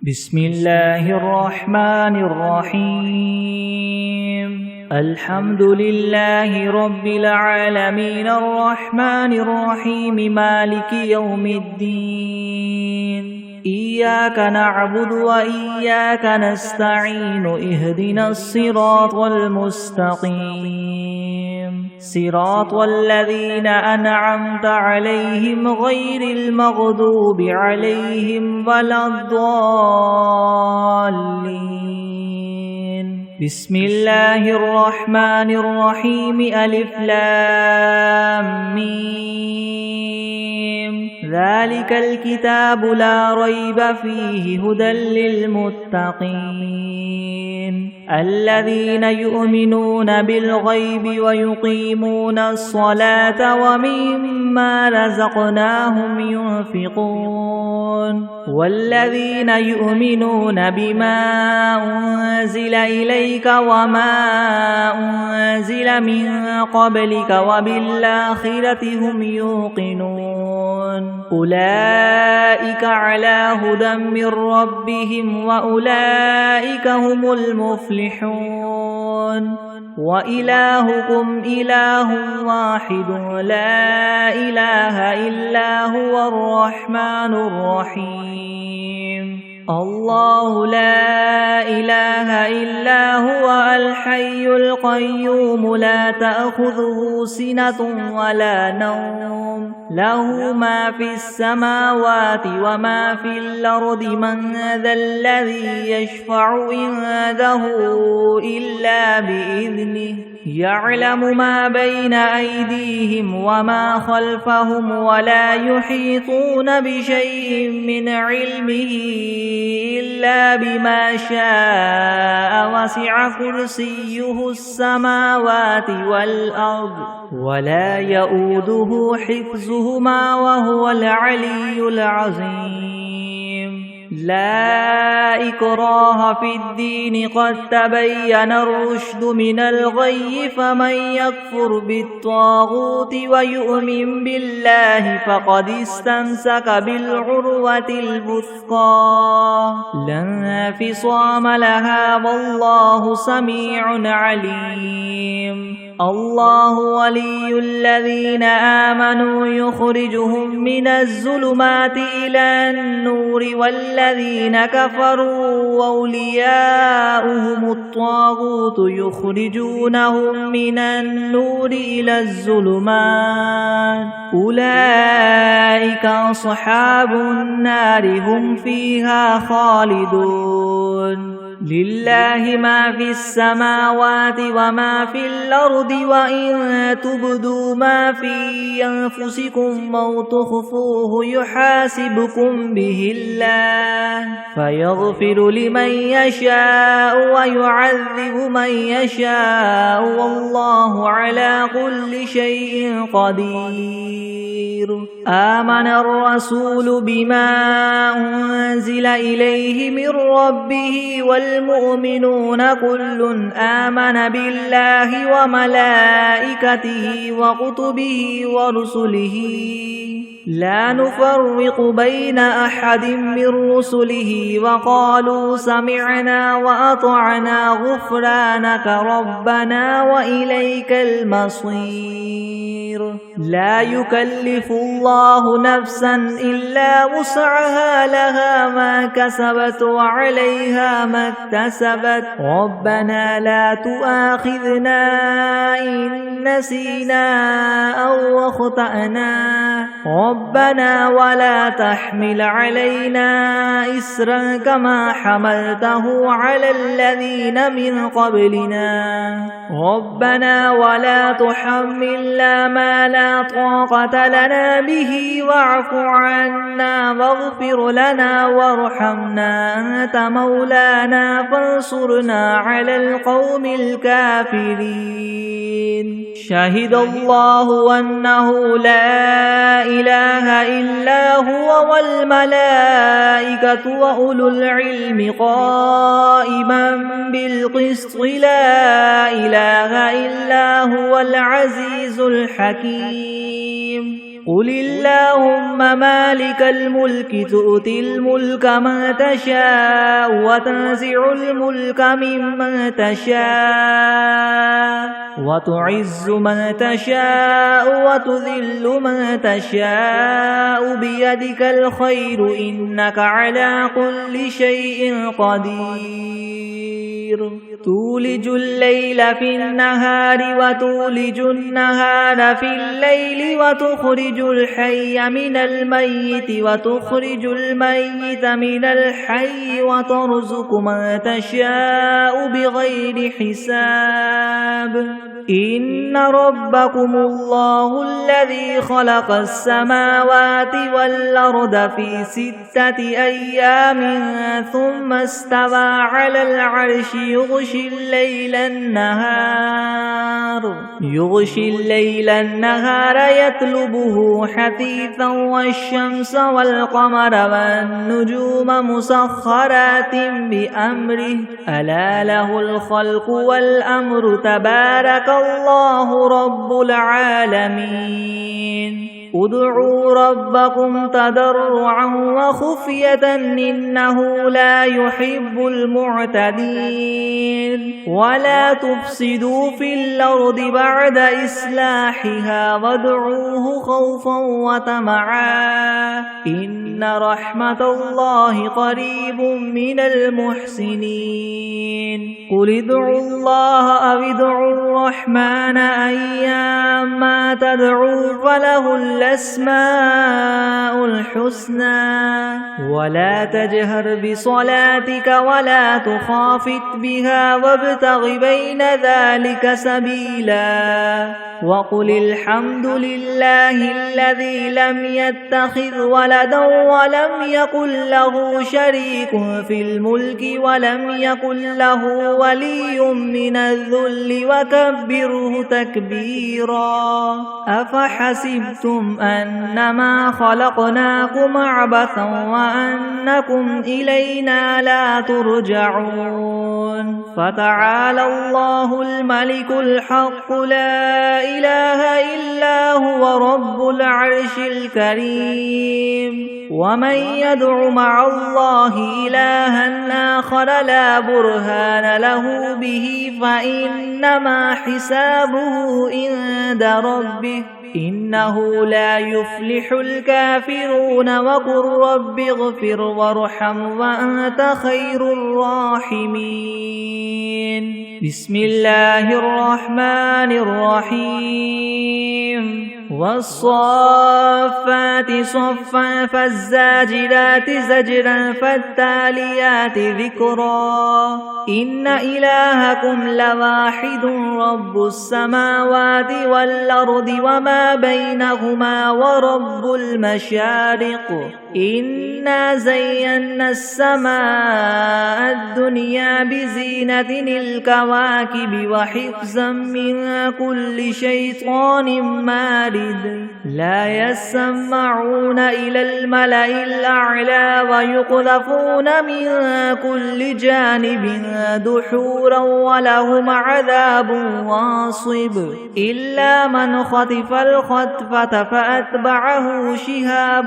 بسم الله الرحمن الرحيم الحمد لله رب العالمين الرحمن الرحيم مالك يوم الدين إياك نعبد وإياك نستعين اهدنا الصراط المستقيم صراط الذين أنعمت عليهم غير المغضوب عليهم ولا الضالين بسم الله الرحمن الرحيم ألف لام ميم ذلك الكتاب لا ريب فيه هدى للمتقين الذين يؤمنون بالغيب ويقيمون الصلاة ومما رزقناهم ينفقون والذين يؤمنون بما أنزل إليك وما أنزل من قبلك وبالآخرة هم يوقنون أولئك على هدى من ربهم وأولئك هم المفلحون وإلهكم إله واحد لا إله إلا هو الرحمن الرحيم الله لا إله إلا هو الحي القيوم لا تأخذه سنة ولا نوم له ما في السماوات وما في الأرض من ذا الذي يشفع عنده إلا بإذنه يعلم ما بين أيديهم وما خلفهم ولا يحيطون بشيء من علمه إلا بما شاء وسع كرسيه السماوات والأرض ولا يؤوده حفظهما وهو العلي العظيم لا إكراه في الدين قد تبين الرشد من الغي فمن يكفر بالطاغوت ويؤمن بالله فقد استمسك بالعروة الوثقى لا انفصام لها والله سميع عليم الله ولي الذين آمنوا يخرجهم من الظلمات إلى النور والذين كفروا أولياؤهم الطاغوت يخرجونهم من النور إلى الظلمات أولئك أصحاب النار هم فيها خالدون لله ما في السماوات وما في الأرض وإن تبدوا ما في أنفسكم أو تخفوه يحاسبكم به الله فيغفر لمن يشاء ويعذب من يشاء والله على كل شيء قدير آمن الرسول بما أنزل إليه من ربه والمؤمنون كل آمن بالله وملائكته وكتبه ورسله لا نفرق بين أحد من رسله وقالوا سمعنا وأطعنا غفرانك ربنا وإليك المصير لا يكلف الله نفسا إلا وسعها لها ما كسبت وعليها ما اكتسبت ربنا لا تؤاخذنا إن نسينا أو أخطأنا ربنا ولا تحمل علينا إسرا كما حملته على الذين من قبلنا ربنا ولا تحملنا ما لا طاقة لنا به واعف عنا واغفر لنا وارحمنا أنت مولانا فانصرنا على القوم الكافرين شهد الله أنه لا إله إلا هو والملائكة وأولو العلم قائما بالقسط لا إله إلا هو العزيز الحكيم قل اللهم مالك الملك تؤتي الملك من تشاء وتنزع الملك ممن تشاء وتعز من تشاء وتذل من تشاء بيدك الخير إنك على كل شيء قدير تولج الليل في النهار وتولج النهار في الليل وتخرج الحي من الميت وتخرج الميت من الحي وترزق من تشاء بغير حساب إن ربكم الله الذي خلق السماوات والأرض في 6 أيام ثم استوى على العرش يغشي الليل النهار يطلبه حثيثا والشمس والقمر والنجوم مسخرات بأمره ألا له الخلق والأمر تبارك الله رب العالمين ادعوا ربكم تضرعا وخفية إنه لا يحب المعتدين ولا تفسدوا في الأرض بعد إصلاحها وادعوه خوفا وطمعا إن رحمة الله قريب من المحسنين قل ادعوا الله أو ادعوا الرحمن أيما تدعوا فله الأسماء الحسنى ولا تجهر بصلاتك ولا تخافت بها وابتغ بين ذلك سبيلا وقل الحمد لله الذي لم يتخذ ولدا ولم يكن له شريك في الملك ولم يكن له ولي من الذل وكبره تكبيرا أفحسبتم أنما خلقناكم عبثا وأنكم إلينا لا ترجعون فتعالى الله الملك الحق لا إله إلا هو رب العرش الكريم ومن يدع مع الله إلها آخر لا برهان له به فإنما حسابه عند ربه إنه لا يفلح الكافرون وقل رب اغفر وارحم وأنت خير الراحمين بسم الله الرحمن الرحيم والصافات صفا فالزاجرات زجرا فالتاليات ذكرا إن إلهكم لواحد رب السماوات والأرض وما بينهما ورب المشارق إنا زينا السماء الدنيا بزينة الكواكب وحفظا من كل شيطان مارد لا يسمعون إلى الملأ الأعلى ويقذفون من كل جانب دحورا ولهم عذاب واصب إلا من خطف الخطفة فأتبعه شهاب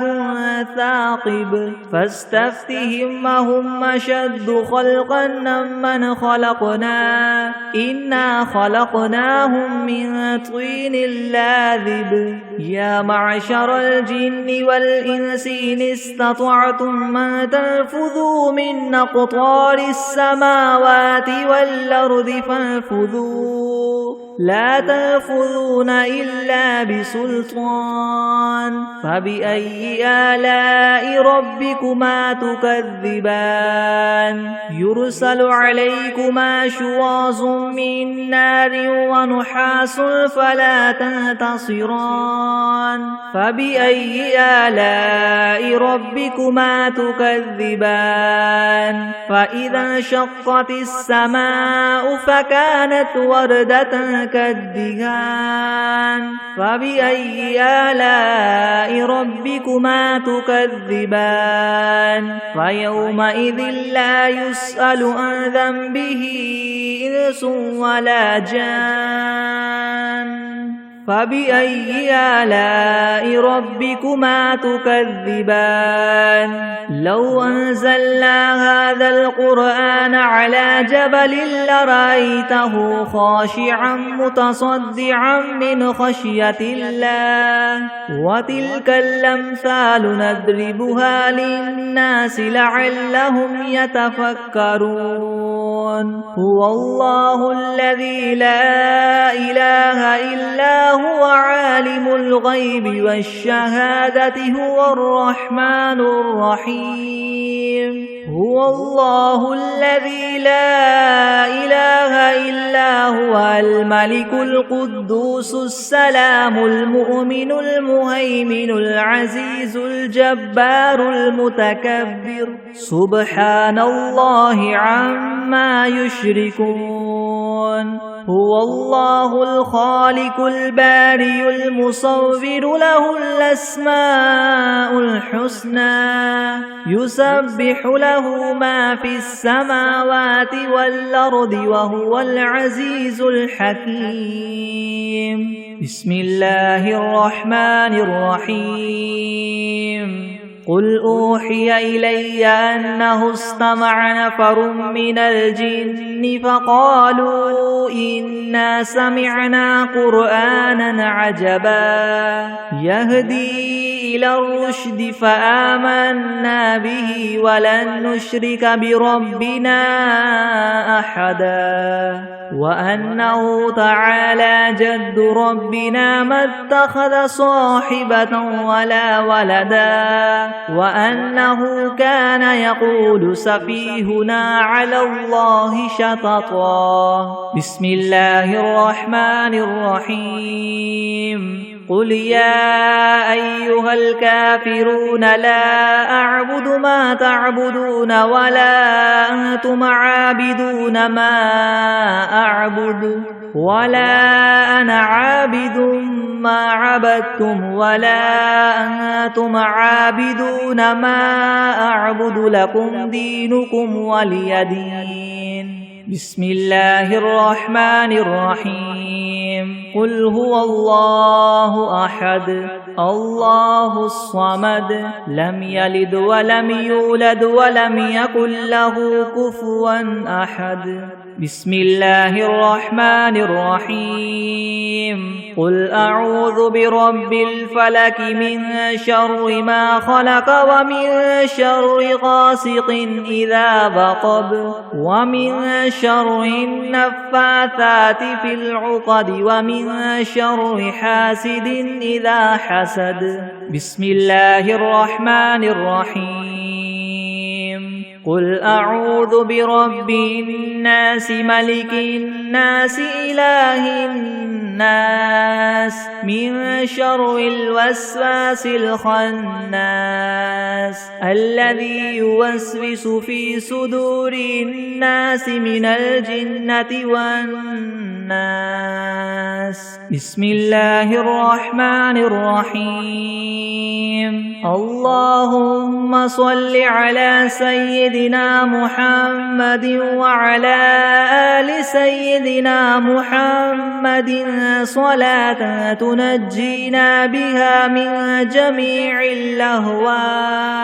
ثاقب فاستفتهم هم أشد خلقا ممن خلقنا إنا خلقناهم من طين لاذب يا معشر الجن والإنس إن استطعتم أن تنفذوا من أقطار السماوات والأرض فانفذوا لا تنفذون إلا بسلطان فبأي آلاء ربكما تكذبان يرسل عليكما شواظ من نار ونحاس فلا تنتصران فبأي آلاء ربكما تكذبان فإذا انشقت السماء فكانت وردة كالدهان فبأي آلاء ربكما تكذبان فيومئذ لا يسأل عن ذنبه إنس ولا جان فبأي آلاء ربكما تكذبان لو أنزلنا هذا القرآن على جبل لرأيته خاشعا متصدعا من خشية الله وتلك الأمثال نضربها للناس لعلهم يتفكرون هو الله الذي لا إله إلا هو عالم الغيب والشهادة هو الرحمن الرحيم هو الله الذي لا إله إلا هو الملك القدوس السلام المؤمن المهيمن العزيز الجبار المتكبر سبحان الله عما يشركون هو الله الخالق البارئ المصور له الأسماء الحسنى يسبح له ما في السماوات والأرض وهو العزيز الحكيم بسم الله الرحمن الرحيم قل أوحي إلي أنه استمع نفر من الجن فقالوا إنا سمعنا قرآنا عجبا يهدي إلى الرشد فآمنا به ولن نشرك بربنا أحدا وأنه تعالى جد ربنا ما اتخذ صاحبة ولا ولدا وأنه كان يقول سفيهنا على الله شططا بسم الله الرحمن الرحيم قل يا أيها الكافرون لا أعبد ما تعبدون ولا أنتم عابدون ما أعبد ولا أنا عابد ما عبدتم ولا أنتم عابدون ما أعبد لكم دينكم ولي دين بسم الله الرحمن الرحيم قل هو الله أحد الله الصمد لم يلد ولم يولد ولم يكن له كفوا أحد بسم الله الرحمن الرحيم قل أعوذ برب الفلك من شر ما خلق ومن شر غاسق إذا وقب ومن شر النفاثات في العقد ومن شر حاسد إذا حسد بسم الله الرحمن الرحيم قل أعوذ برب الناس ملك الناس إله الناس من شر الوسواس الخناس الذي يوسوس في صدور الناس من الجنة والناس بسم الله الرحمن الرحيم اللهم صل على سيدنا محمد وعلى آل سيدنا محمد صلاة تنجينا بها من جميع الأهوال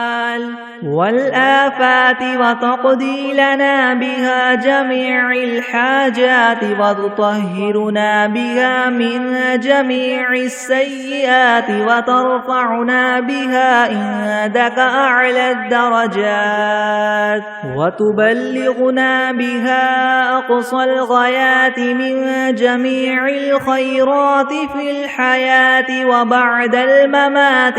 والآفات وتقضي لنا بها جميع الحاجات وتطهرنا بها من جميع السيئات وترفعنا بها عندك أعلى الدرجات وتبلغنا بها أقصى الغايات من جميع الخيرات في الحياة وبعد الممات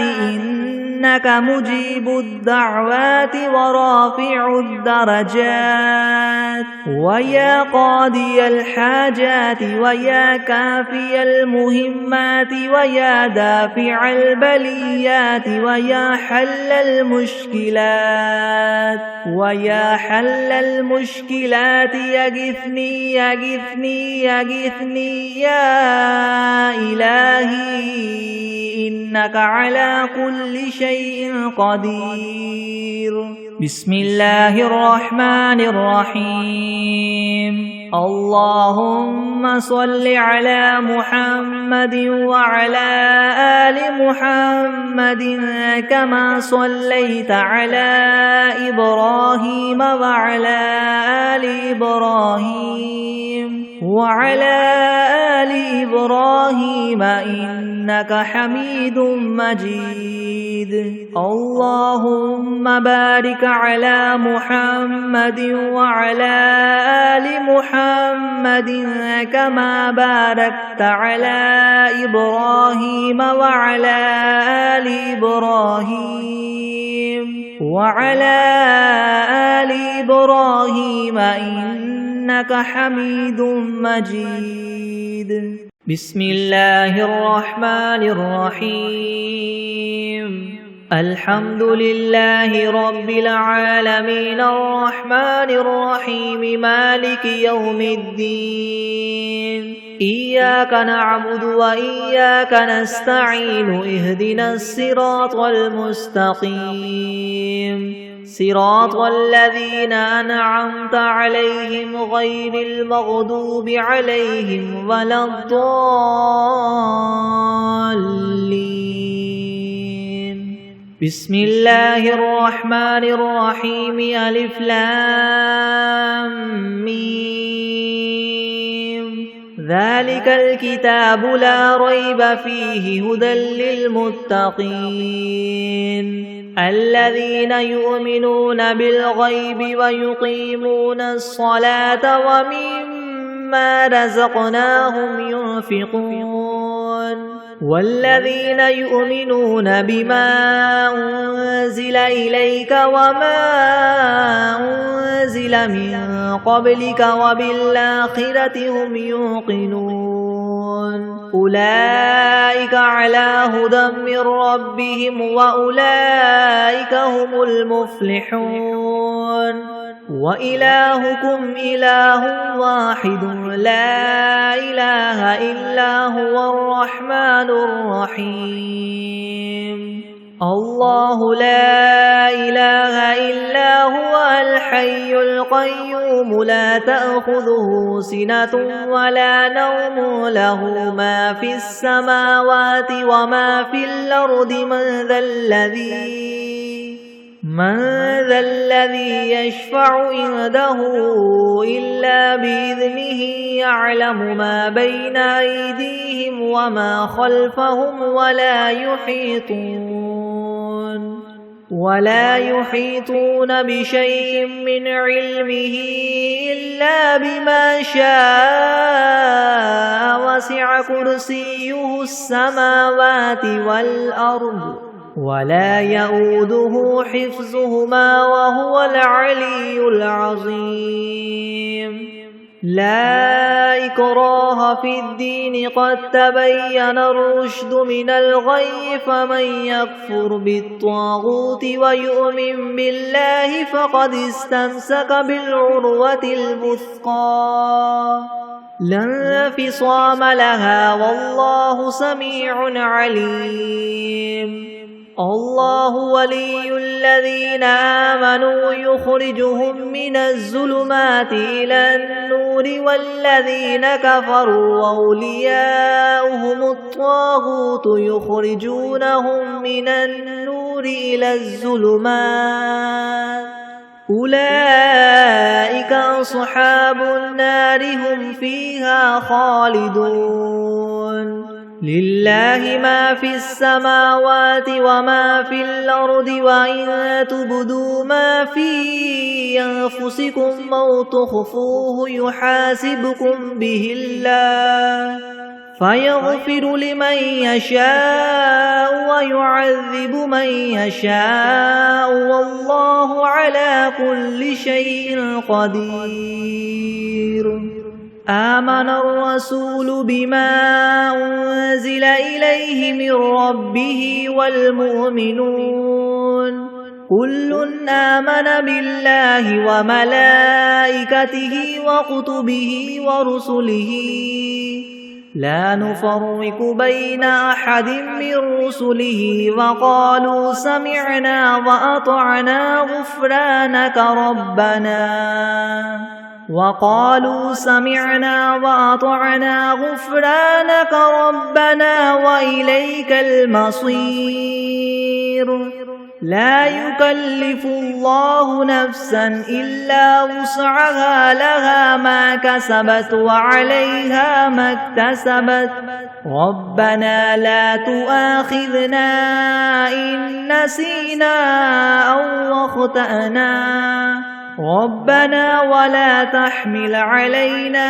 إنك مجيب الدعوات ورافع الدرجات ويا قاضي الحاجات ويا كافي المهمات ويا دافع البليات ويا حل المشكلات ويا حل المشكلات يغثني يغثني يغثني يا إلهي إنك على كل شيء قدير بسم الله الرحمن الرحيم اللهم صل على محمد وعلى آل محمد كما صليت على إبراهيم وعلى آل إبراهيم إنك حميد مجيد. اللهم بارك على محمد وعلى آل محمد كما باركت على إبراهيم وعلى آل إبراهيم إنك حميد مجيد. بسم الله الرحمن الرحيم. الحمد لله رب العالمين الرحمن الرحيم مالك يوم الدين. إياك نعبد وإياك نستعين اهدنا الصراط المستقيم صراط الذين أنعمت عليهم غير المغضوب عليهم ولا الضالين. بسم الله الرحمن الرحيم. ألف لام ميم. ذلك الكتاب لا ريب فيه هدى للمتقين الذين يؤمنون بالغيب ويقيمون الصلاة ومما رزقناهم ينفقون والذين يؤمنون بما أنزل إليك وما أنزل من قبلك وبالآخرة هم يوقنون أولئك على هدى من ربهم وأولئك هم المفلحون. وإلهكم إله واحد لا إله إلا هو الرحمن الرحيم. الله لا إله إلا هو الحي القيوم لا تأخذه سنة ولا نوم له ما في السماوات وما في الأرض من ذا الذي يشفع عنده إلا بإذنه يعلم ما بين أيديهم وما خلفهم ولا يحيطون بشيء من علمه إلا بما شاء وسع كرسيه السماوات والأرض ولا يؤوده حفظهما وهو العلي العظيم. لا إكراه في الدين قد تبين الرشد من الغي فمن يكفر بالطاغوت ويؤمن بالله فقد استمسك بالعروة الوثقى لا انفصام لها والله سميع عليم. الله ولي الذين آمنوا يخرجهم من الظلمات إلى النور والذين كفروا أولياؤهم الطاغوت يخرجونهم من النور إلى الظلمات أولئك أصحاب النار هم فيها خالدون. لله ما في السماوات وما في الأرض وإن تبدوا ما في أنفسكم أو تخفوه يحاسبكم به الله فيغفر لمن يشاء ويعذب من يشاء والله على كل شيء قدير. آمن الرسول بما أنزل إليه من ربه والمؤمنون كل آمن بالله وملائكته وكتبه ورسله لا نفرق بين أحد من رسله وقالوا سمعنا وأطعنا غفرانك ربنا وقالوا سمعنا وأطعنا غفرانك ربنا وإليك المصير لا يكلف الله نفسا إلا وسعها لها ما كسبت وعليها ما اكتسبت ربنا لا تؤاخذنا إن نسينا أو أخطأنا ربنا ولا تحمل علينا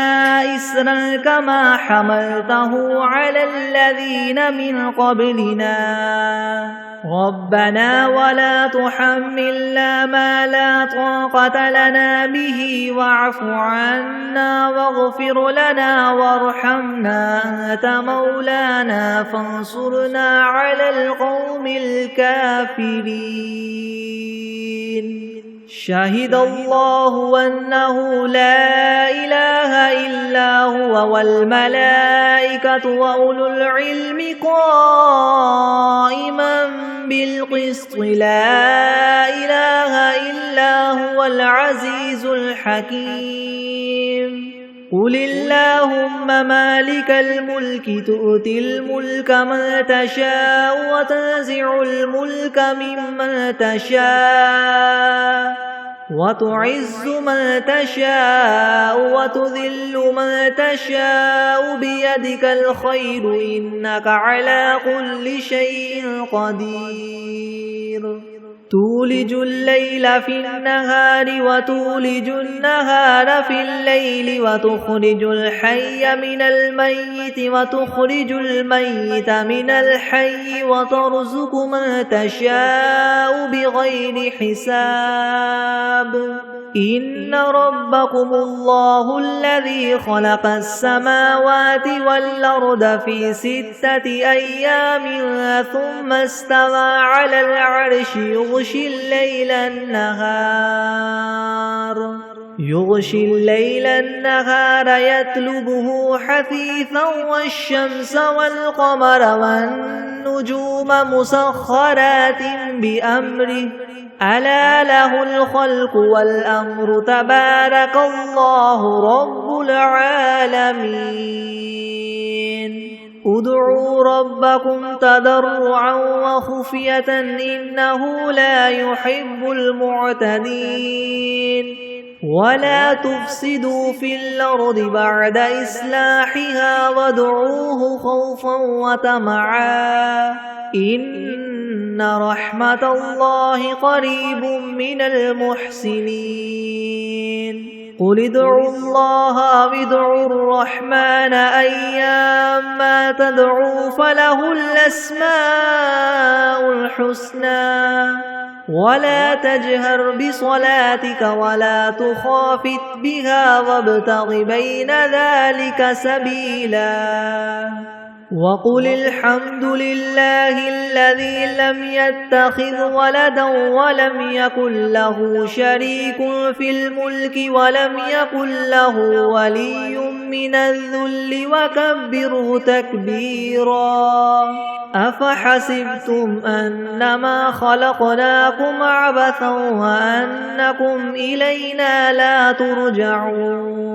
إسرا كما حملته على الذين من قبلنا ربنا ولا تحملنا ما لا طاقة لنا به واعف عنا واغفر لنا وارحمنا أنت مولانا فانصرنا على القوم الكافرين شهد الله أنه لا إله إلا هو والملائكة وأولو العلم قائما بالقسط لا إله إلا هو العزيز الحكيم قل اللهم مالك الملك تؤتي الملك من تشاء وتنزع الملك ممن تشاء وتعز من تشاء وتذل من تشاء بيدك الخير إنك على كل شيء قدير تولج الليل في النهار وتولج النهار في الليل وتخرج الحي من الميت وتخرج الميت من الحي وترزق من تشاء بغير حساب إن ربكم الله الذي خلق السماوات والأرض في 6 أيام ثم استوى على العرش يغشي الليل النهار يطلبه حثيثا والشمس والقمر والنجوم مسخرات بأمره ألا له الخلق والأمر تبارك الله رب العالمين ادعوا ربكم تضرعا وخفية إنه لا يحب المعتدين ولا تفسدوا في الأرض بعد إصلاحها وادعوه خوفا وطمعا إن رحمة الله قريب من المحسنين قل ادعوا الله وادعوا الرحمن أيما تدعوا فله الأسماء الحسنى ولا تجهر بصلاتك ولا تخافت بها وابتغ بين ذلك سبيلا وقل الحمد لله الذي لم يتخذ ولدا ولم يكن له شريك في الملك ولم يكن له ولي من الذل وكبره تكبيرا أفحسبتم أنما خلقناكم عبثا وأنكم إلينا لا ترجعون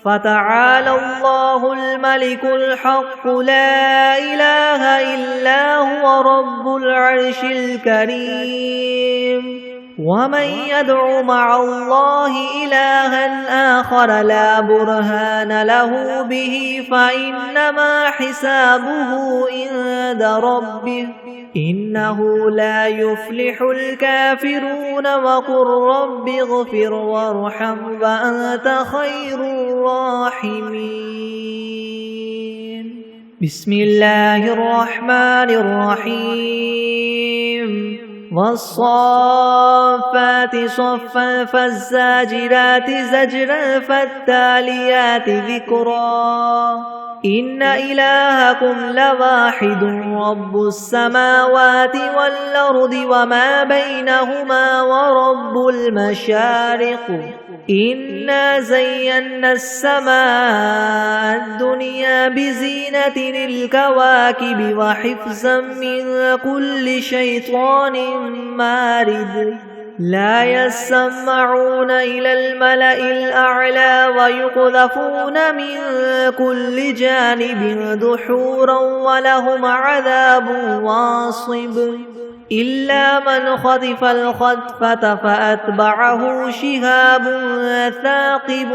فتعالى الله الملك الحق لا إله إلا هو رب العرش الكريم ومن يدع مع الله إلها آخر لا برهان له به فإنما حسابه عند ربه إنه لا يفلح الكافرون وقل رب اغفر وارحم وأنت خير الراحمين بسم الله الرحمن الرحيم والصافات صفا فالزاجرات زجرا فالتاليات ذكرا إن إلهكم لواحد رب السماوات والأرض وما بينهما ورب المشارق إنا زينا السماء الدنيا بزينة الكواكب وحفظا من كل شيطان مارد لا يسمعون إلى الملأ الأعلى ويقذفون من كل جانب دحورا ولهم عذاب واصب إلا من خطف الخطفة فأتبعه شهاب ثاقب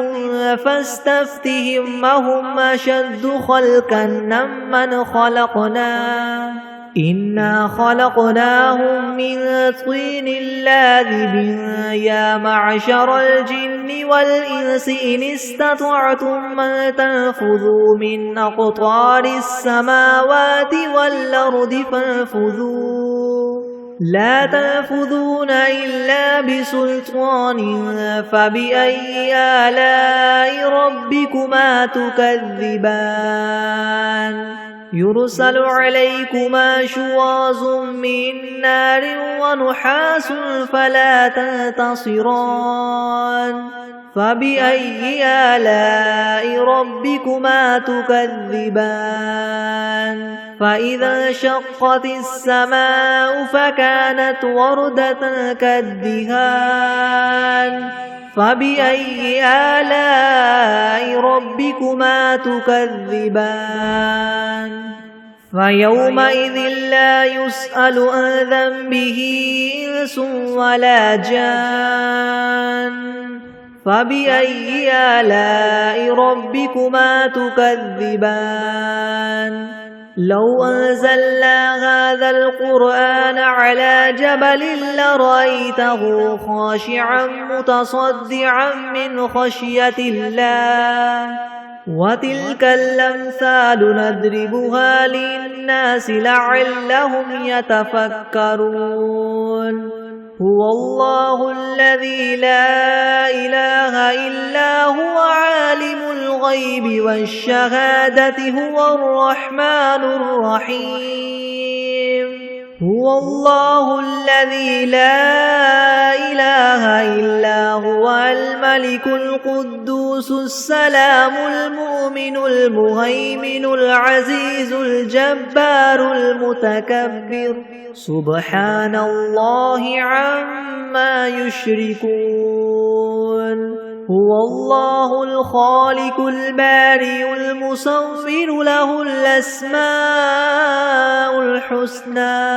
فاستفتهم أهم أشد خلقا ممن خلقنا إنا خلقناهم من طين لاذب يا معشر الجن والإنس إن استطعتم أن تنفذوا من أقطار السماوات والأرض فانفذوا لا تنفذون إلا بسلطان فبأي آلاء ربكما تكذبان يرسل عليكما شواظ من نار ونحاس فلا تنتصران فبأي آلاء ربكما تكذبان فإذا انشقت السماء فكانت وردة كالدهان فبأي آلاء ربكما تكذبان فيومئذ لا يسأل عن ذنبه إنس ولا جان فبأي آلاء ربكما تكذبان لو أنزلنا هذا القرآن على جبل لرأيته خاشعا متصدعا من خشية الله وتلك الأمثال نضربها للناس لعلهم يتفكرون هو الله الذي لا إله إلا هو عالم الغيب والشهادة هو الرحمن الرحيم هو الله الذي لا إله إلا هو الملك القدوس السلام المؤمن المهيمن العزيز الجبار المتكبر سبحان الله عما يشركون هو الله الخالق البارئ المصور له الأسماء الحسنى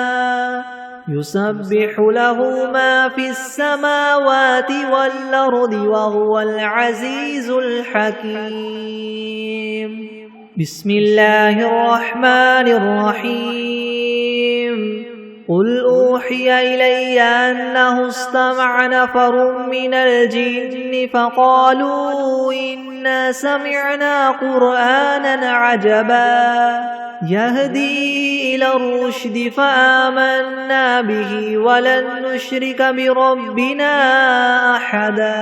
يسبح له ما في السماوات والأرض وهو العزيز الحكيم بسم الله الرحمن الرحيم قل أوحي إلي أنه استمع نفر من الجن فقالوا إنا سمعنا قرآنا عجبا يهدي إلى الرشد فآمنا به ولن نشرك بربنا أحدا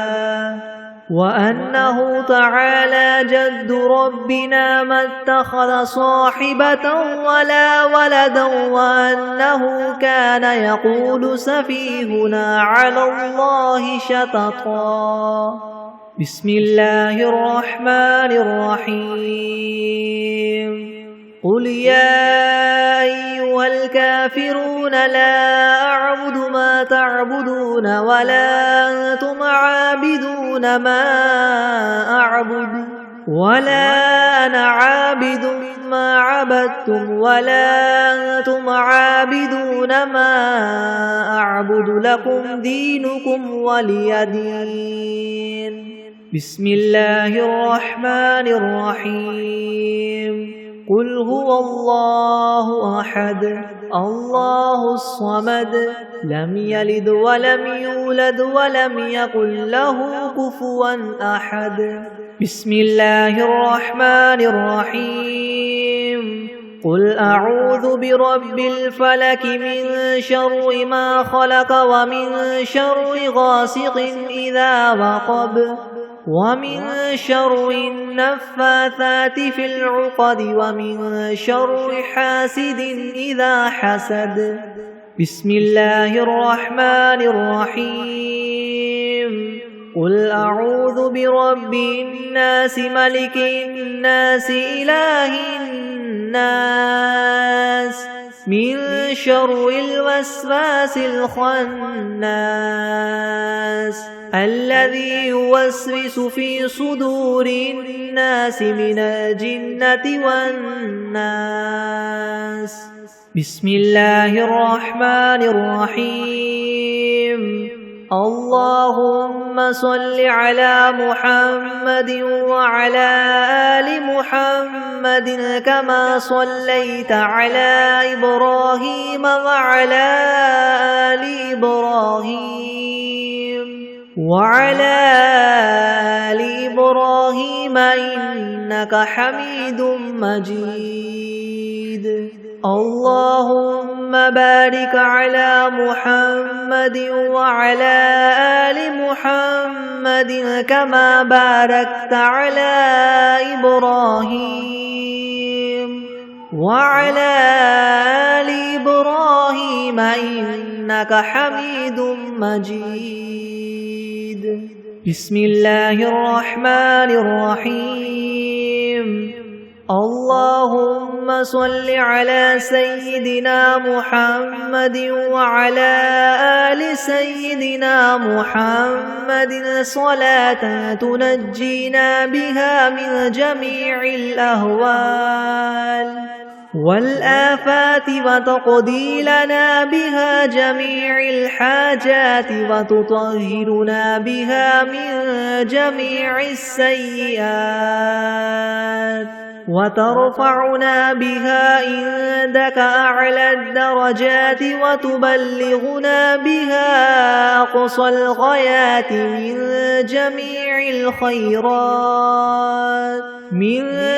وأنه تعالى جد ربنا ما اتخذ صاحبة ولا ولدا وأنه كان يقول سفيهنا على الله شططا بسم الله الرحمن الرحيم قل يا أيها الكافرون لا أعبد ما تعبدون ولا أنتم عابدون ما أعبد ولا أنا عابد ما عبدتم ولا أنتم عابدون ما أعبد لكم دينكم ولي دين بسم الله الرحمن الرحيم قل هو الله أحد الله الصمد لم يلد ولم يولد ولم يكن له كفوا أحد بسم الله الرحمن الرحيم قل أعوذ برب الفلك من شر ما خلق ومن شر غاسق إذا وقب ومن شر النفاثات في العقد ومن شر حاسد إذا حسد بسم الله الرحمن الرحيم قل أعوذ برب الناس ملك الناس إله الناس من شر الوسواس الخناس الذي يوسوس في صدور الناس من الجنة والناس. بسم الله الرحمن الرحيم. اللهم صل على محمد وعلى آل محمد كما صليت على إبراهيم وعلى آل إبراهيم إنك حميد مجيد. اللهم بارك على محمد وعلى آل محمد كما باركت على إبراهيم وعلى آل إبراهيم إنك حميد مجيد. بسم الله الرحمن الرحيم. اللهم صل على سيدنا محمد وعلى آل سيدنا محمد صلاة تنجينا بها من جميع الأهوال والآفات وتقضي لنا بها جميع الحاجات وتطهرنا بها من جميع السيئات وترفعنا بها عندك أعلى الدرجات وتبلغنا بها أقصى الغايات من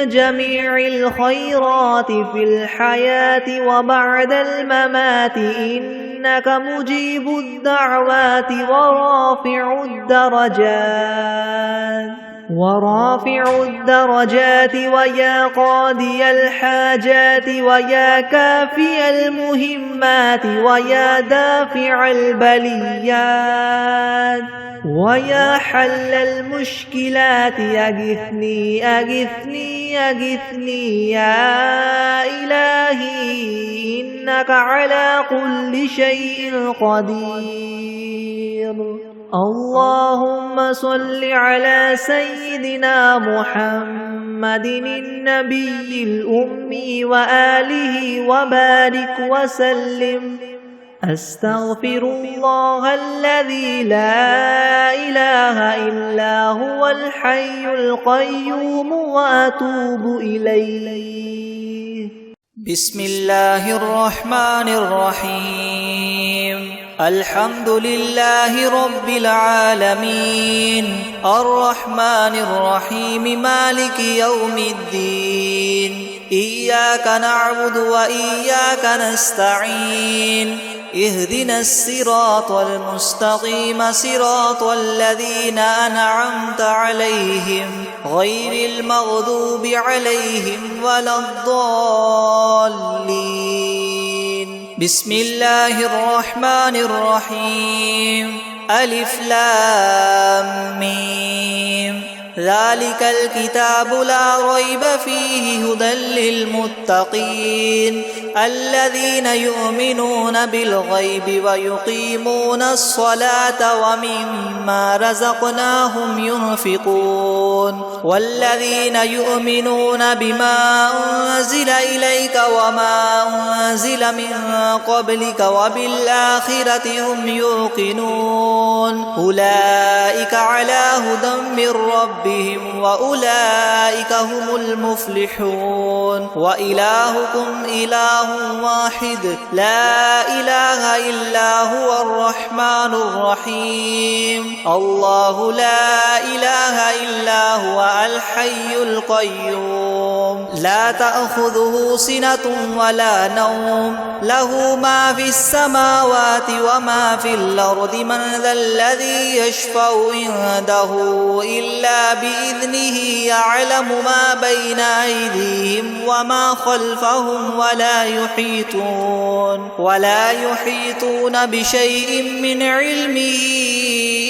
جميع الخيرات في الحياة وبعد الممات إنك مجيب الدعوات ورافع الدرجات ويا قاضي الحاجات ويا كافي المهمات ويا دافع البليات ويا حل المشكلات أغثني أغثني أغثني يا إلهي إنك على كل شيء قدير. اللهم صل على سيدنا محمد النبي الأمي وآله وبارك وسلم. أستغفر الله الذي لا إله إلا هو الحي القيوم وأتوب إليه. بسم الله الرحمن الرحيم. الحمد لله رب العالمين الرحمن الرحيم مالك يوم الدين. إياك نعبد وإياك نستعين. اهدنا الصراط المستقيم صراط الذين أنعمت عليهم غير المغضوب عليهم ولا الضالين. بسم الله الرحمن الرحيم. ألف لام ميم. ذلك الكتاب لا ريب فيه هدى للمتقين الذين يؤمنون بالغيب ويقيمون الصلاة ومما رزقناهم ينفقون والذين يؤمنون بما أنزل إليك وما أنزل من قبلك وبالآخرة هم يوقنون أولئك على هدى من ربهم وأولئك هم المفلحون. وإلهكم إله واحد لا إله إلا هو الرحمن الرحيم. الله لا إله إلا هو الحي القيوم لا تأخذه سنة ولا نوم له ما في السماوات وما في الأرض من ذا الذي يشفع عنده إلا بإذنه يعلم ما بين أيديهم وما خلفهم ولا يحيطون بشيء من علمه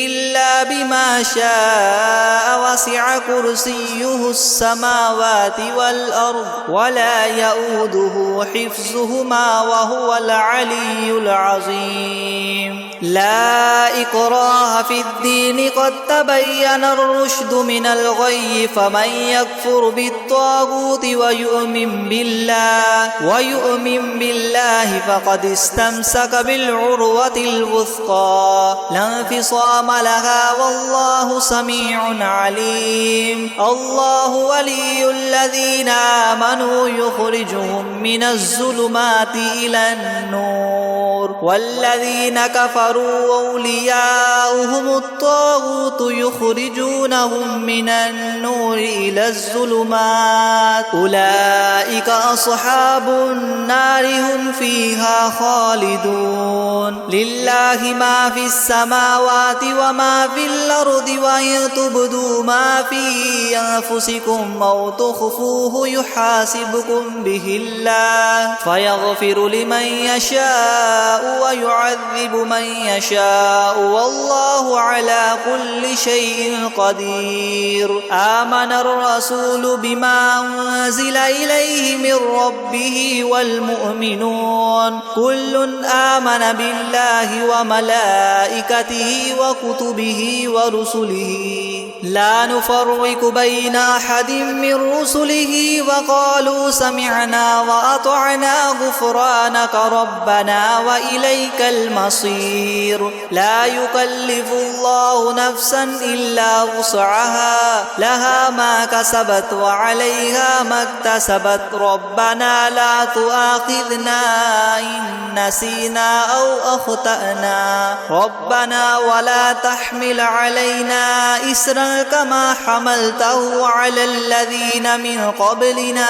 إلا إلا بما شاء وسع كرسيه السماوات والأرض ولا يؤوده حفظهما وهو العلي العظيم لا إكراه في الدين قد تبين الرشد من الغي فمن يكفر بالطاغوت ويؤمن بالله فقد استمسك بالعروة الوثقى لا انفصام لها والله سميع عليم الله ولي الذين آمنوا يخرجهم من الظلمات إلى النور والذين كفروا أولياؤهم الطاغوت يخرجونهم من النور إلى الظلمات أولئك أصحاب النار هم فيها خالدون لله ما في السماوات وما في الأرض وإن تبدوا ما في أنفسكم أو تخفوه يحاسبكم به الله فيغفر لمن يشاء ويعذب من يشاء والله على كل شيء قدير آمن الرسول بما أنزل إليه من ربه والمؤمنون كل آمن بالله وملائكته وكتبه ورسله لا نفرق بين أحد من رسله وقالوا سمعنا وأطعنا غفرانك ربنا وإليك المصير لا يكلف الله نفسا إلا وسعها لها ما كسبت وعليها ما اكتسبت ربنا لا تؤاخذنا إن نسينا أو أخطأنا ربنا ولا تحمل علينا إسرا كما حملته على الذين من قبلنا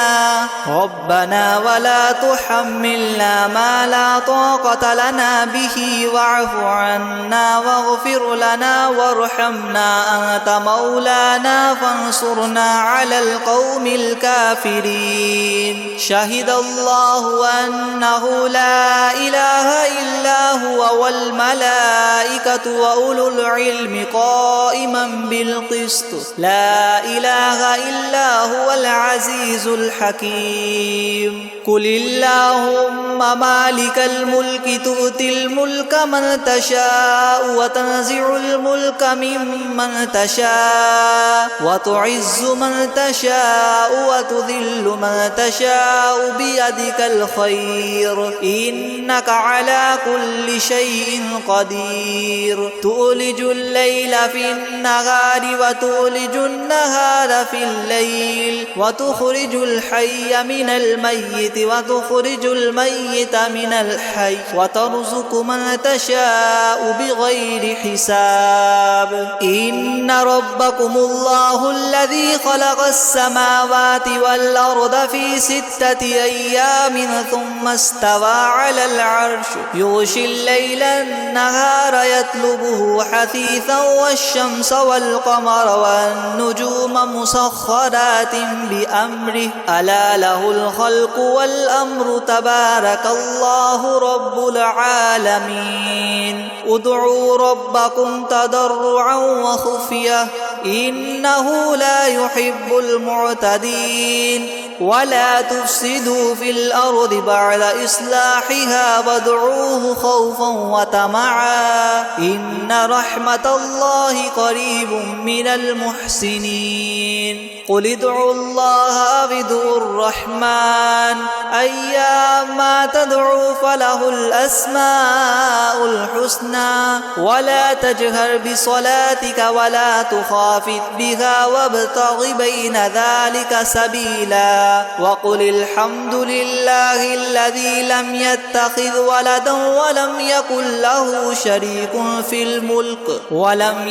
ربنا ولا تحملنا ما لا طاقة لنا به واعف عنا واغفر لنا وارحمنا أنت مولانا فانصرنا على القوم الكافرين شهد الله أنه لا إله إلا هو والملائكة وأولو العلم قائما بالقسط لا إله إلا هو العزيز الحكيم قل اللهم مالك الملك تؤتي الملك من تشاء وتنزع الملك ممن تشاء وتعز من تشاء وتذل من تشاء بيدك الخير إنك على كل شيء قدير تولج الليل في النهار وتولج النهار في الليل وتخرج الحي من الميت وتخرج الميت من الحي وترزق من تشاء بغير حساب إن ربكم الله الذي خلق السماوات والأرض في 6 أيام ثم استوى على العرش يغشي الليل النهار يطلبه حثيثا والشمس والقمر والنجوم مسخرات بأمره ألا له الخلق والأمر تبارك الله رب العالمين ادعوا ربكم تضرعا وخفية إنه لا يحب المعتدين ولا تفسدوا في الأرض بعد إصلاحها وادعوه خوفا وطمعا إن رحمة الله قريب من المحسنين قل ادعوا الله أو ادعوا الرحمن أيما تدعوا فله الأسماء الحسنى ولا تجهر بصلاتك ولا تخافت بها وابتغ بين ذلك سبيلا وقل الحمد لله الذي لم يتخذ ولدا ولم يكن له شريك في الملك ولم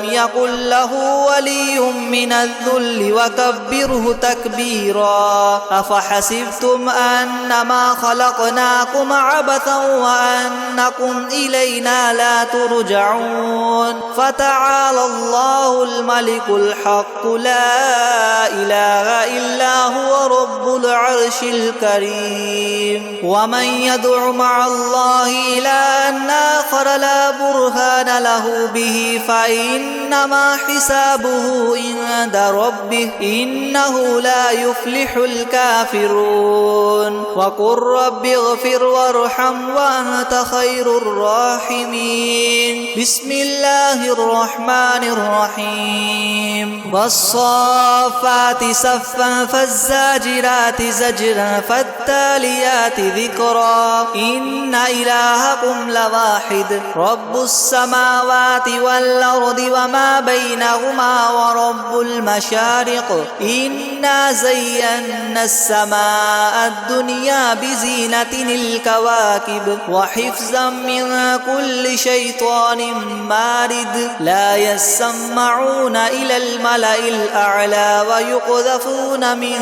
يكن له ولي من الذل وكبره تكبيرا أفحسبتم أنما خلقناكم عبثا وأنكم إلينا لا ترجعون فتعالى الله الملك الحق لا إله إلا هو رب العرش الكريم ومن يدع مع الله إلها آخر لا برهان له به فإنما حسابه عند ربه إنه لا يفلح الكافرون وقل رب اغفر وارحم وأنت خير الراحمين بسم الله الرحمن الرحيم والصافات صفا فالزاجرات زجرا فالتاليات ذكرا إن إلهكم لواحد رب السماوات والأرض وما بينهما ورب المشارق إنا زينا السماء الدنيا بزينة الكواكب وحفظا من كل شيطان مارد لا يسمعون إلى الملأ الأعلى ويقذفون من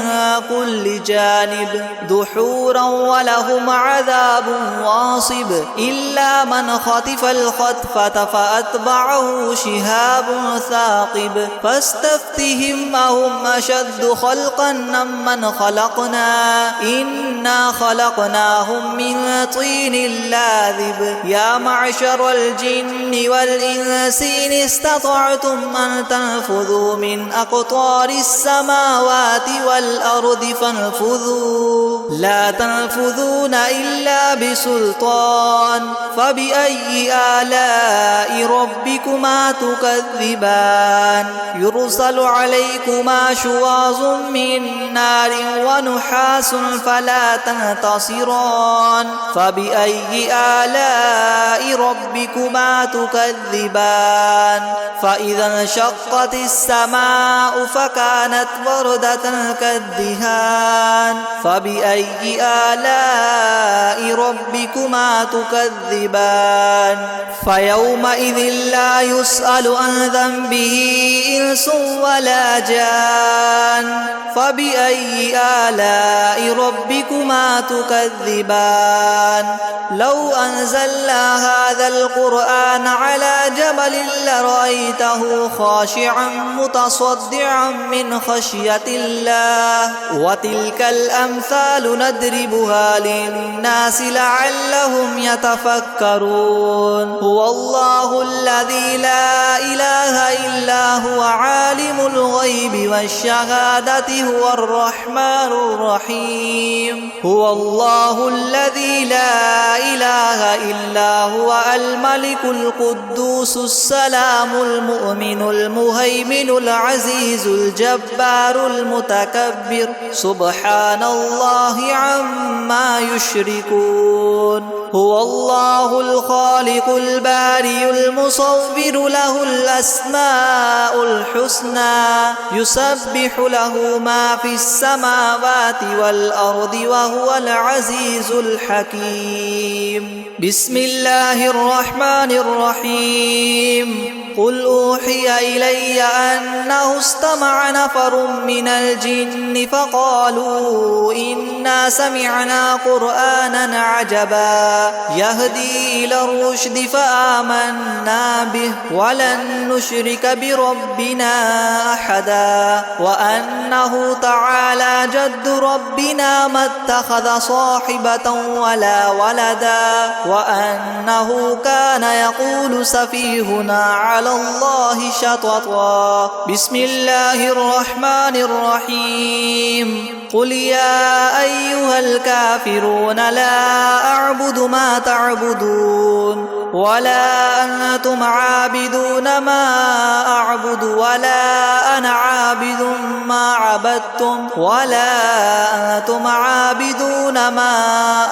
كل جانب دحورا ولهم عذاب واصب إلا من خطف الخطفة فأتبعه شهاب ثاقب فاستفتهم أهم أشد خلقا أم من خلقنا إنا خلقناهم من طين لاذب يا معشر الجن والإنس إن استطعتم أن تنفذوا من أقطار السماوات والأرض فانفذوا لا تنفذون إلا بسلطان فبأي آلاء ربكما تكذبان يرسل عليكما شواظ من نار ونحاس فلا تنتصران فبأي آلاء ربكما تكذبان فإذا انشقت السماء فكانت وردة كالدهان فبأي آلاء ربكما تكذبان فيومئذ لا يسأل عن ذنبه إنس ولا جان فبأي آلاء ربكما تكذبان لو أنزلنا هذا القرآن على جبل لرأيته خاشعا متصدعا من خشية الله وتلك الأمثال نضربها للناس لعلهم يتفكرون هو الله الذي لا إله إلا هو عالم الغيب والشهادة هو الرحمن الرحيم هو الله الذي لا إله إلا هو الملك القدوس السلام المؤمن المهيمن العزيز الجبار المتكبر سبحان الله عما يشركون هو الله الخالق البارئ المصور له الأسماء الحسنى يسبح له ما في السماوات والأرض وهو العزيز الحكيم بسم الله الرحمن الرحيم قل أوحي إلي أنه استمع نفر من الجن فقالوا إنا سمعنا قرآنا عجبا يهدي إلى الرشد فآمنا به ولن نشرك بربنا أحدا وأنه تعالى جد ربنا ما اتخذ صاحبة ولا ولدا وأنه كان يقول سفيهنا على الله شططا بسم الله الرحمن الرحيم قل يا أيها الكافرون لا أعبد ما تعبدون ولا أنتم عابدون ما أعبد ولا أنا عابد ما عبدتم ولا أنتم عابدون ما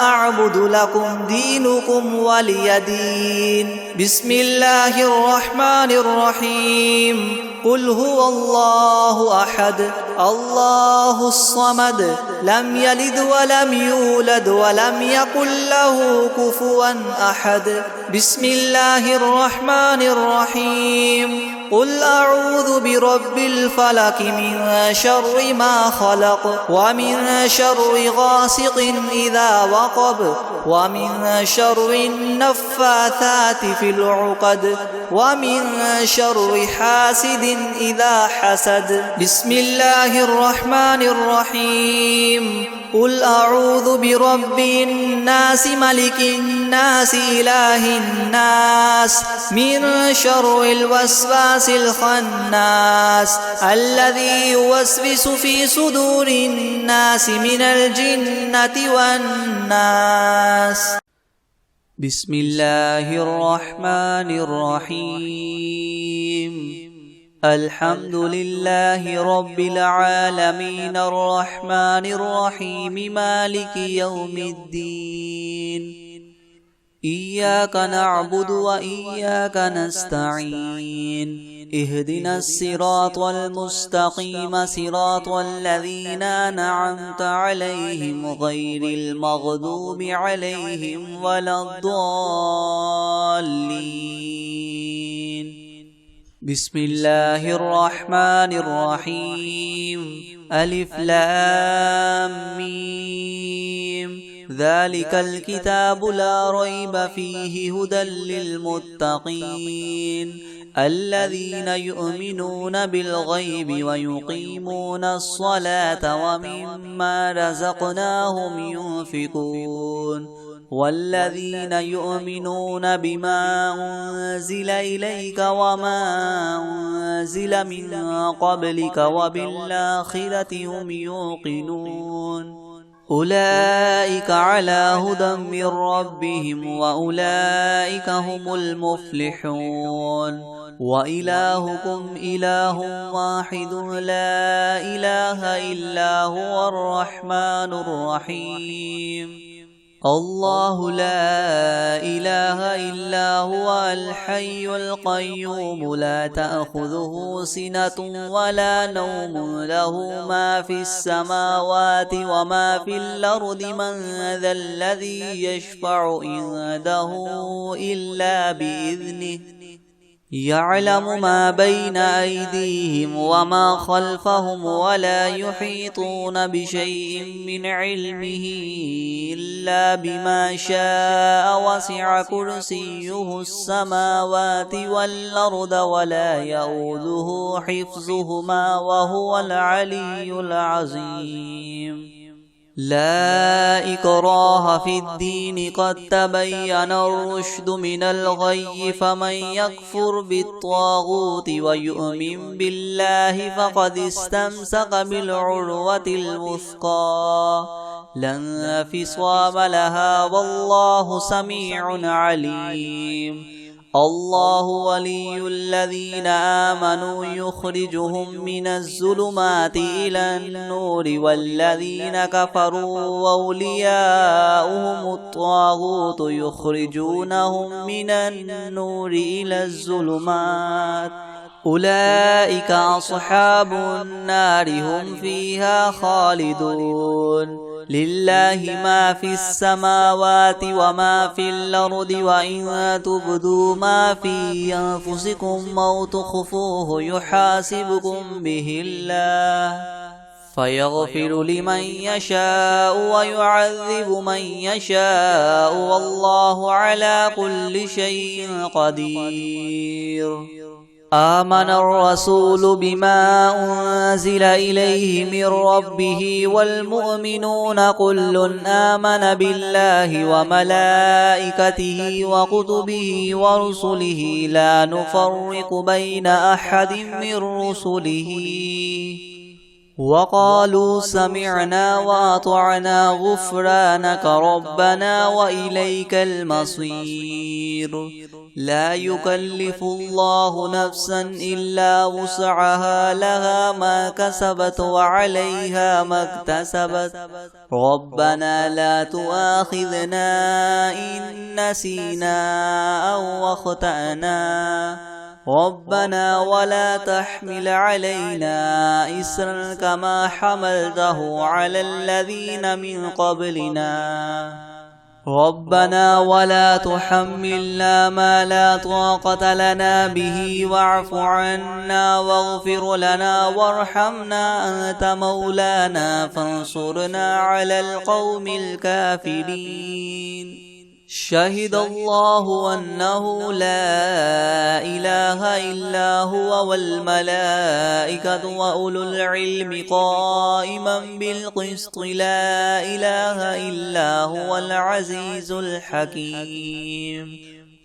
أعبد لكم دينكم ولي دين بسم الله الرحمن الرحيم قل هو الله أحد الله الصمد لم يلد ولم يولد ولم يكن له كفوا أحد بسم بسم الله الرحمن الرحيم قل أعوذ برب الفلق من شر ما خلق ومن شر غاسق إذا وقب ومن شر النفاثات في العقد ومن شر حاسد إذا حسد بسم الله الرحمن الرحيم قل أعوذ برب الناس ملك الناس إله الناس من شر الوسواس الخناس الذي يوسوس في صدور الناس من الجنة والناس بسم الله الرحمن الرحيم الحمد لله رب العالمين الرحمن الرحيم مالك يوم الدين إياك نعبد وإياك نستعين اهدنا الصراط المستقيم صراط الذين أنعمت عليهم غير المغضوب عليهم ولا الضالين بسم الله الرحمن الرحيم ألف لام ميم ذلك الكتاب لا ريب فيه هدى للمتقين الذين يؤمنون بالغيب ويقيمون الصلاة ومما رزقناهم ينفقون والذين يؤمنون بما أنزل إليك وما أنزل من قبلك وبالآخرة هم يوقنون أولئك على هدى من ربهم وأولئك هم المفلحون وإلهكم إله واحد لا إله إلا هو الرحمن الرحيم الله لا إله إلا هو الحي القيوم لا تأخذه سنة ولا نوم له ما في السماوات وما في الأرض من ذا الذي يشفع عنده إلا بإذنه يعلم ما بين أيديهم وما خلفهم ولا يحيطون بشيء من علمه إلا بما شاء وسع كرسيه السماوات والأرض ولا يؤوده حفظهما وهو العلي العظيم لا إكراه في الدين قد تبين الرشد من الغي فمن يكفر بالطاغوت ويؤمن بالله فقد استمسك بالعروة الوثقى لا انفصام لها والله سميع عليم الله ولي الذين آمنوا يخرجهم من الظلمات إلى النور والذين كفروا أولياؤهم الطاغوت يخرجونهم من النور إلى الظلمات أولئك أصحاب النار هم فيها خالدون لله ما في السماوات وما في الأرض وإن تبدوا ما في أنفسكم أو تخفوه يحاسبكم به الله فيغفر لمن يشاء ويعذب من يشاء والله على كل شيء قدير آمن الرسول بما أنزل إليه من ربه والمؤمنون كل آمن بالله وملائكته وكتبه ورسله لا نفرق بين أحد من رسله وقالوا سمعنا وأطعنا غفرانك ربنا وإليك المصير لا يكلف الله نفسا إلا وسعها لها ما كسبت وعليها ما اكتسبت ربنا لا تؤاخذنا إن نسينا أو أخطأنا ربنا ولا تحمل علينا إسرا كما حملته على الذين من قبلنا ربنا ولا تحملنا ما لا طاقة لنا به واعف عنا واغفر لنا وارحمنا أنت مولانا فانصرنا على القوم الكافرين. شهد الله أنه لا إله إلا هو والملائكة وأولو العلم قائما بالقسط لا إله إلا هو العزيز الحكيم.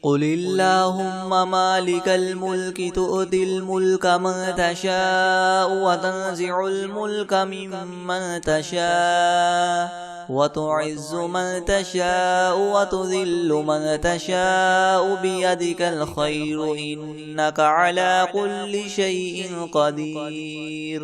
قل اللهم مالك الملك تؤتي الملك من تشاء وتنزع الملك ممن تشاء وتعز من تشاء وتذل من تشاء بيدك الخير إنك على كل شيء قدير.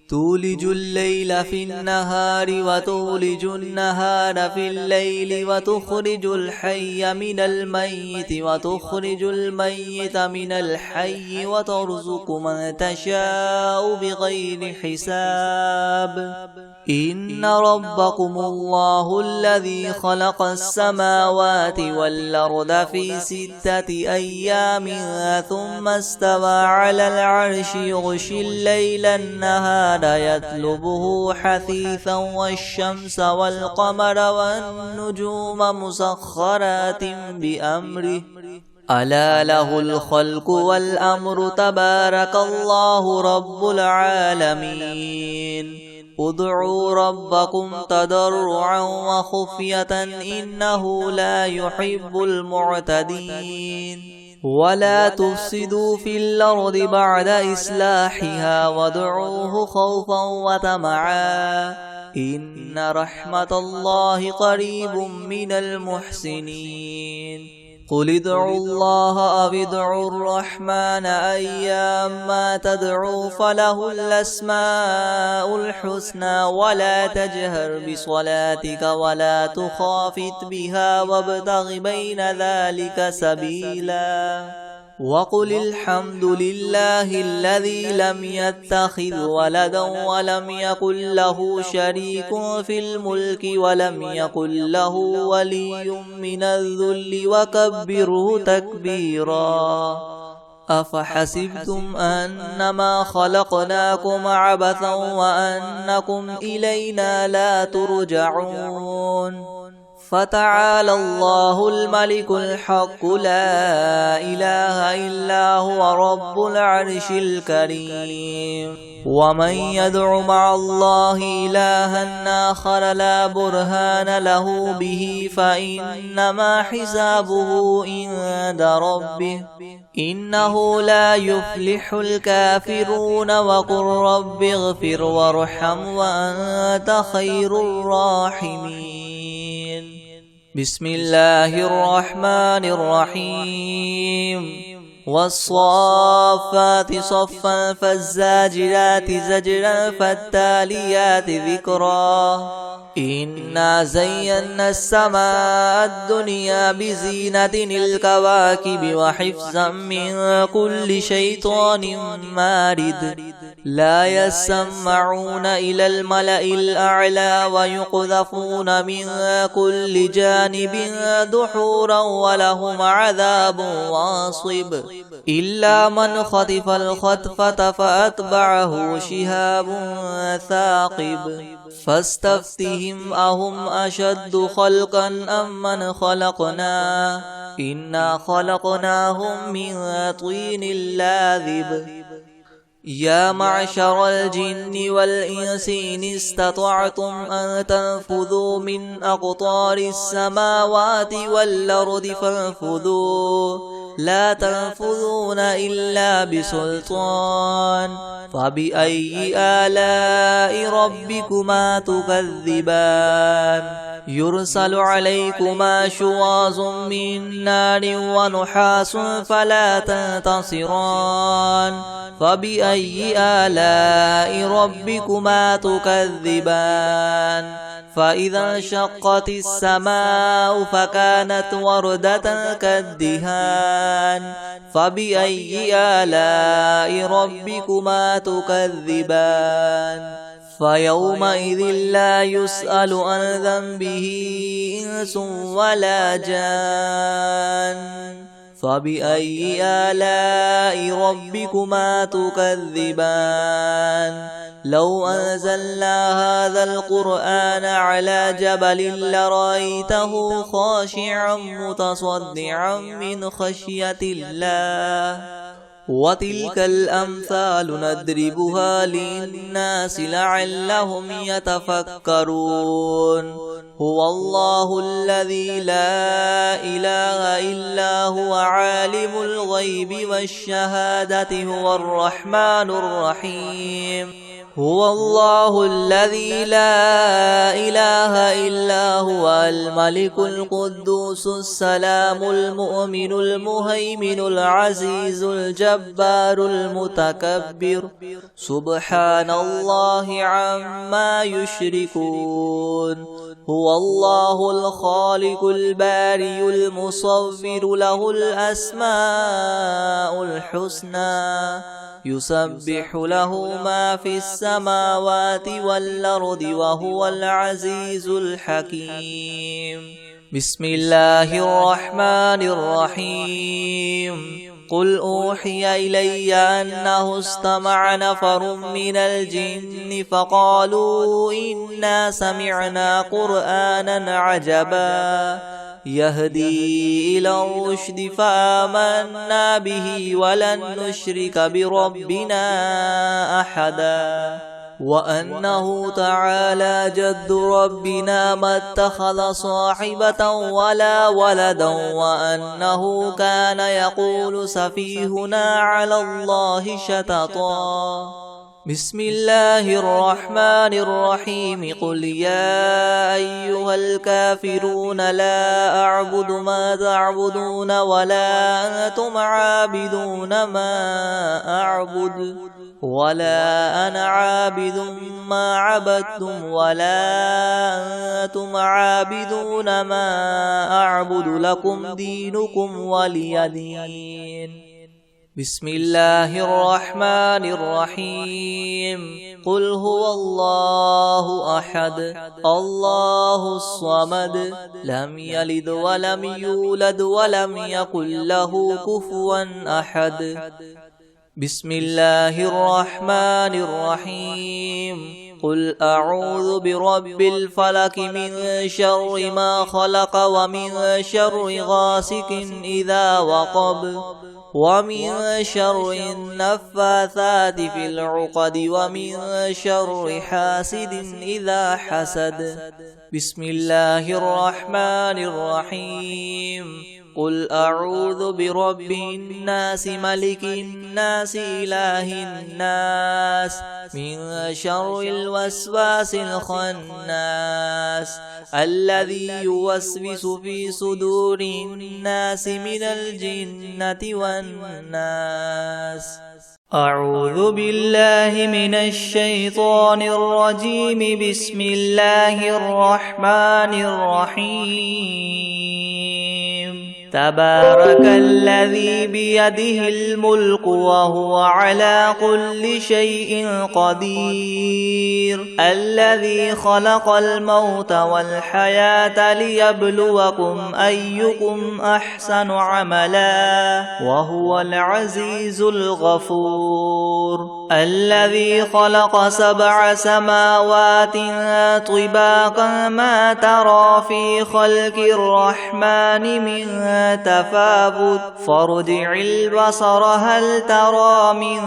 تولج الليل في النهار وتولج النهار في الليل وتخرج الحي من الميت وتخرج الميت من الحي وترزق من تشاء بغير حساب. إن ربكم الله الذي خلق السماوات والأرض في 6 أيام ثم استوى على العرش يغشي الليل النهار يطلبه حثيثا والشمس والقمر والنجوم مسخرات بأمره ألا له الخلق والأمر تبارك الله رب العالمين. ادعوا ربكم تضرعا وخفية إنه لا يحب المعتدين. ولا تفسدوا في الأرض بعد إصلاحها وادعوه خوفا وطمعا إن رحمة الله قريب من المحسنين. قل ادعوا الله أو ادعوا الرحمن أيما تدعوا فله الأسماء الحسنى ولا تجهر بصلاتك ولا تخافت بها وابتغ بين ذلك سبيلا. وقل الحمد لله الذي لم يتخذ ولدا ولم يكن له شريك في الملك ولم يكن له ولي من الذل وكبره تكبيرا. أفحسبتم أنما خلقناكم عبثا وأنكم إلينا لا ترجعون. فتعالى الله الملك الحق لا إله إلا هو رب العرش الكريم. ومن يدع مع الله إلها آخر لا برهان له به فإنما حسابه عند ربه إنه لا يفلح الكافرون. وقل رب اغفر وارحم وأنت خير الراحمين. بسم الله الرحمن الرحيم. والصافات صفا فالزاجرات زجرا فالتاليات ذكرا. إنا زينا السماء الدنيا بزينة الكواكب وحفظا من كل شيطان مارد. لا يسمعون إلى الملأ الأعلى ويقذفون من كل جانب دحورا ولهم عذاب واصب. إلا من خطف الخطفة فأتبعه شهاب ثاقب. فاستفتهم أهم أشد خلقا أم من خلقنا إنا خلقناهم من طين لاذب. يا معشر الجن والإنس إن استطعتم أن تنفذوا من أقطار السماوات والأرض فانفذوا لا تنفذون إلا بسلطان. فبأي آلاء ربكما تكذبان؟ يرسل عليكما شواظ من نار ونحاس فلا تنتصران. فبأي آلاء ربكما تكذبان؟ فإذا انشقت السماء فكانت وردة كالدهان. فبأي آلاء ربكما تكذبان؟ فيومئذ لا يسأل عن ذنبه إنس ولا جان فبأي آلاء ربكما تكذبان لو أنزلنا هذا القرآن على جبل لرأيته خاشعا متصدعا من خشية الله وتلك الأمثال نضربها للناس لعلهم يتفكرون هو الله الذي لا إله إلا هو عالم الغيب والشهادة هو الرحمن الرحيم هو الله الذي لا إله إلا هو الملك القدوس السلام المؤمن المهيمن العزيز الجبار المتكبر سبحان الله عما يشركون هو الله الخالق الباري المصور له الأسماء الحسنى يسبح له ما في السماوات والأرض وهو العزيز الحكيم بسم الله الرحمن الرحيم قل أوحي إلي أنه استمع نفر من الجن فقالوا إنا سمعنا قرآنا عجبا يهدي إلى الرشد فآمنا به ولن نشرك بربنا أحدا وأنه تعالى جد ربنا ما اتخذ صاحبة ولا ولدا وأنه كان يقول سفيهنا على الله شططا بسم الله الرحمن الرحيم قل يا أيها الكافرون لا أعبد ما تعبدون ولا أنتم عابدون ما أعبد ولا أنا عابد ما عبدتم ولا أنتم عابدون ما أعبد لكم دينكم ولي دين بسم الله الرحمن الرحيم قل هو الله أحد الله الصمد لم يلد ولم يولد ولم يكن له كفوا أحد بسم الله الرحمن الرحيم قل أعوذ برب الفلك من شر ما خلق ومن شر غاسق إذا وقب ومن شر النفاثات في العقد ومن شر حاسد إذا حسد بسم الله الرحمن الرحيم قل أعوذ برب الناس ملك الناس إله الناس من شر الوسواس الخناس الذي يوسوس في صدور الناس من الجنة والناس أعوذ بالله من الشيطان الرجيم بسم الله الرحمن الرحيم تبارك الذي بيده الملك وهو على كل شيء قدير الذي خلق الموت والحياة ليبلوكم أيكم أحسن عملا وهو العزيز الغفور الذي خلق 7 سماوات طباقا ما ترى في خلق الرحمن من تفاوت فارجع البصر هل ترى من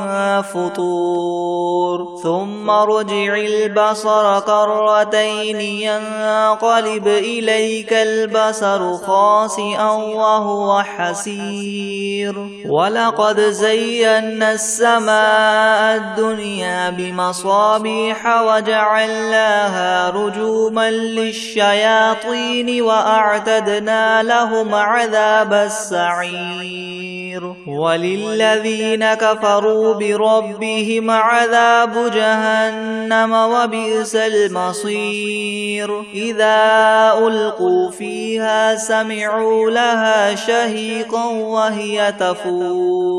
فطور ثم ارجع البصر كرتين ينقلب إليك البصر خاسئا وهو حسير ولقد زينا السماء الدنيا بمصابيح وجعلناها رجوما للشياطين وأعتدنا لهم عذاب عذاب السعير وللذين كفروا بربهم عذاب جهنم وبئس المصير إذا ألقوا فيها سمعوا لها شهيقا وهي تفور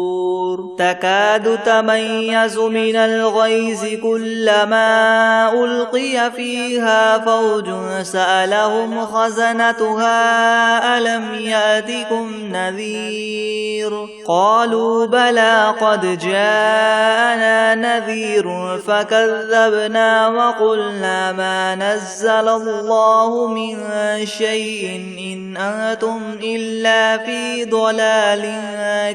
تكاد تميز من الغيظ كلما ألقي فيها فوج سألهم خزنتها ألم يأتكم نذير قالوا بلى قد جاءنا نذير فكذبنا وقلنا ما نزل الله من شيء إن أنتم إلا في ضلال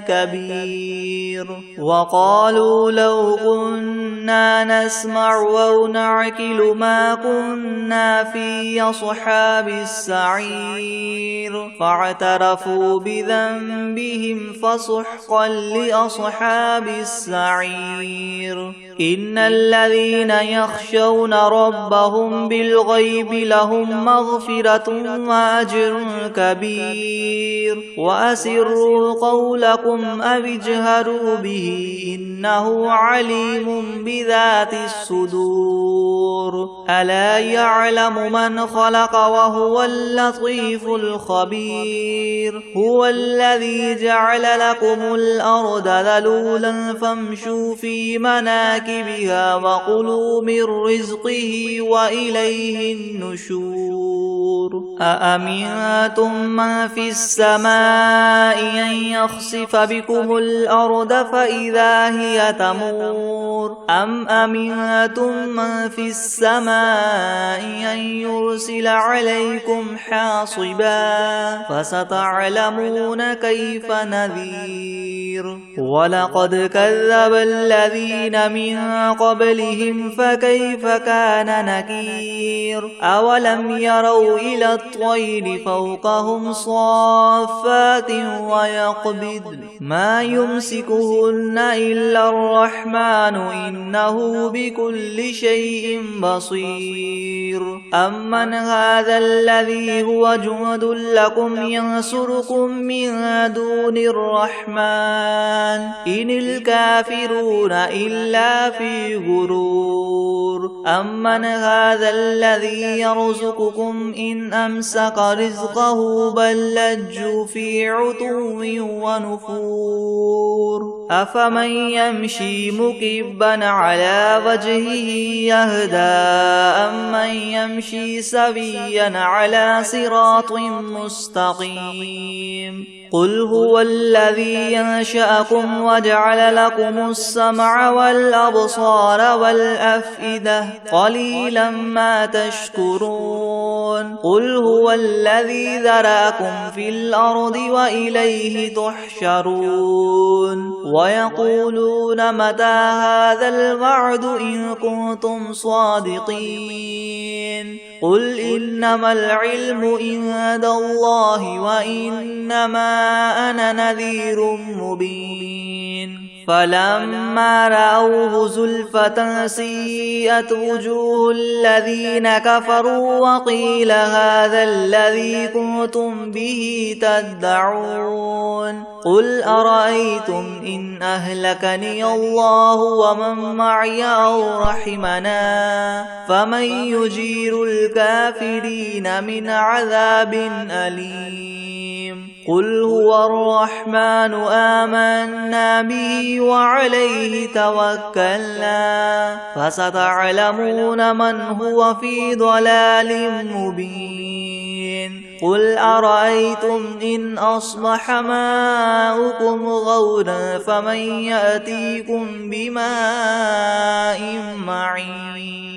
كبير وقالوا لو كنا نسمع أو نعقل ما كنا في أصحاب السعير فاعترفوا بذنبهم فسحقا لأصحاب السعير إن الذين يخشون ربهم بالغيب لهم مغفرة وأجر كبير وأسروا قولكم أو اجهروا به إنه عليم بذات الصدور ألا يعلم من خلق وهو اللطيف الخبير هو الذي جعل لكم الأرض ذلولا فامشوا في مناكبها وكلوا من رزقه وإليه النشور أأمنتم من في السماء أن يخسف بكم الأرض فإذا هي تمور أم أمنتم من في السماء أن يرسل عليكم حاصبا فستعلمون كيف نذير ولقد كذب الذين من قبلهم فكيف كان نكير أولم يروا إلى الطير فوقهم صافات ويقبض ما يمسكهن إلا الرحمن إنه بكل شيء بصير أمن هذا الذي هو جند لكم ينصركم من دون الرحمن إن الكافرون إلا في غرور أمن هذا الذي يرزقكم إن أمسك رزقه بل لجوا في عتو ونفور أفمن يمشي مكبا على وجهه يهدى أمن يمشي سويا على صراط مستقيم قل هو الذي ينشأكم وجعل لكم السمع والأبصار والأفئدة قليلا ما تشكرون قل هو الذي ذرأكم في الأرض وإليه تحشرون ويقولون متى هذا الوعد إن كنتم صادقين قل إنما العلم عند الله وإنما أنا نذير مبين فلما رأوه زلفة سيئت وجوه الذين كفروا وقيل هذا الذي كنتم به تدعون قل أرأيتم إن أهلكني الله ومن معي أو رحمنا فمن يجير الكافرين من عذاب أليم قل هو الرحمن آمنا به وعليه توكلنا فستعلمون من هو في ضلال مبين قل أرأيتم إن أصبح ماؤكم غورا فمن يأتيكم بماء معين